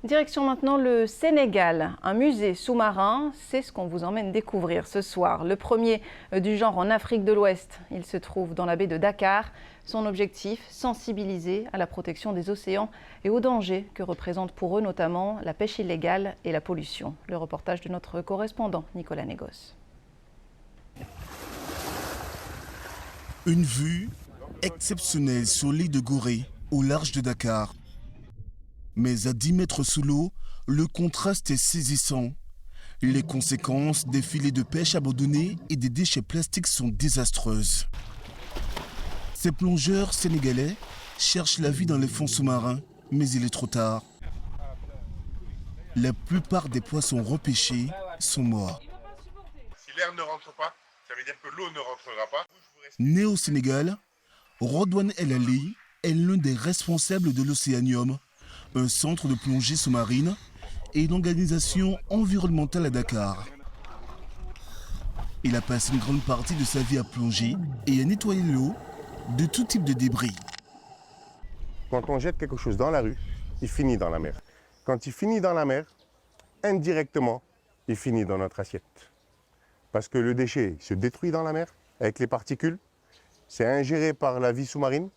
Direction maintenant le Sénégal, un musée sous-marin, c'est ce qu'on vous emmène découvrir ce soir. Le premier du genre en Afrique de l'Ouest, il se trouve dans la baie de Dakar. Son objectif, sensibiliser à la protection des océans et aux dangers que représentent pour eux notamment la pêche illégale et la pollution. Le reportage de notre correspondant Nicolas Négos. Une vue exceptionnelle sur l'île de Gorée, au large de Dakar. Mais à 10 mètres sous l'eau, le contraste est saisissant. Les conséquences des filets de pêche abandonnés et des déchets plastiques sont désastreuses. Ces plongeurs sénégalais cherchent la vie dans les fonds sous-marins, mais il est trop tard. La plupart des poissons repêchés sont morts. Si l'air ne rentre pas, ça veut dire que l'eau ne rentrera pas. Né au Sénégal, Rodouane El Ali est l'un des responsables de l'Océanium, un centre de plongée sous-marine et une organisation environnementale à Dakar. Il a passé une grande partie de sa vie à plonger et à nettoyer l'eau de tout type de débris. Quand on jette quelque chose dans la rue, il finit dans la mer. Quand il finit dans la mer, indirectement, il finit dans notre assiette. Parce que le déchet se détruit dans la mer avec les particules, c'est ingéré par la vie sous-marine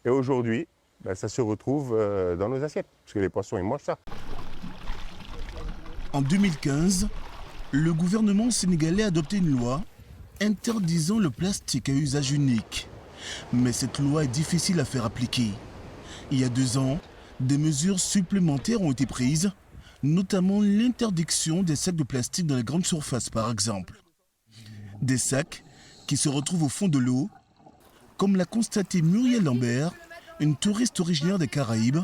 et aujourd'hui, ça se retrouve dans nos assiettes, parce que les poissons, ils mangent ça. En 2015, le gouvernement sénégalais a adopté une loi interdisant le plastique à usage unique. Mais cette loi est difficile à faire appliquer. Il y a 2 ans, des mesures supplémentaires ont été prises, notamment l'interdiction des sacs de plastique dans les grandes surfaces, par exemple. Des sacs qui se retrouvent au fond de l'eau, comme l'a constaté Muriel Lambert, une touriste originaire des Caraïbes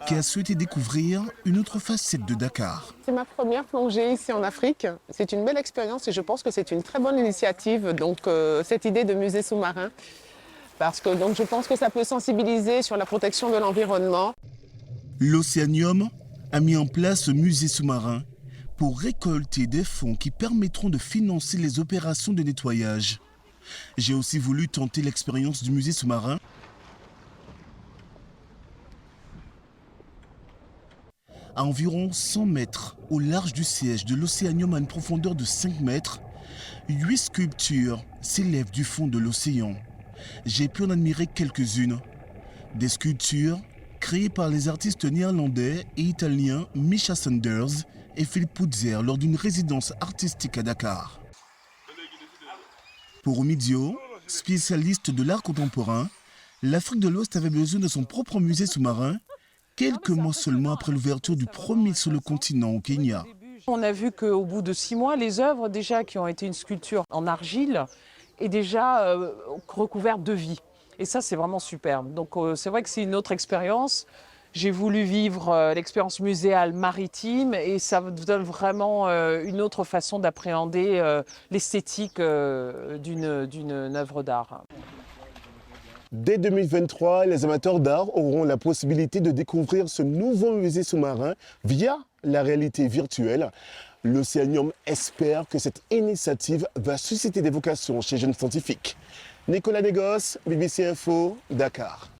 qui a souhaité découvrir une autre facette de Dakar. C'est ma première plongée ici en Afrique. C'est une belle expérience et je pense que c'est une très bonne initiative, donc cette idée de musée sous-marin. Parce que je pense que ça peut sensibiliser sur la protection de l'environnement. L'Océanium a mis en place ce musée sous-marin pour récolter des fonds qui permettront de financer les opérations de nettoyage. J'ai aussi voulu tenter l'expérience du musée sous-marin. À environ 100 mètres au large du siège de l'Océanium à une profondeur de 5 mètres, 8 sculptures s'élèvent du fond de l'océan. J'ai pu en admirer quelques-unes. Des sculptures créées par les artistes néerlandais et italiens Misha Sanders et Philippe Putzer lors d'une résidence artistique à Dakar. Pour Omidio, spécialiste de l'art contemporain, l'Afrique de l'Ouest avait besoin de son propre musée sous-marin quelques mois seulement après l'ouverture du premier sur le continent au Kenya. On a vu qu'au bout de 6 mois, les œuvres déjà qui ont été une sculpture en argile est déjà recouverte de vie. Et ça, c'est vraiment superbe. Donc c'est vrai que c'est une autre expérience. J'ai voulu vivre l'expérience muséale maritime et ça donne vraiment une autre façon d'appréhender l'esthétique d'une œuvre d'art. Dès 2023, les amateurs d'art auront la possibilité de découvrir ce nouveau musée sous-marin via la réalité virtuelle. L'Océanium espère que cette initiative va susciter des vocations chez jeunes scientifiques. Nicolas Négos, BBC Info, Dakar.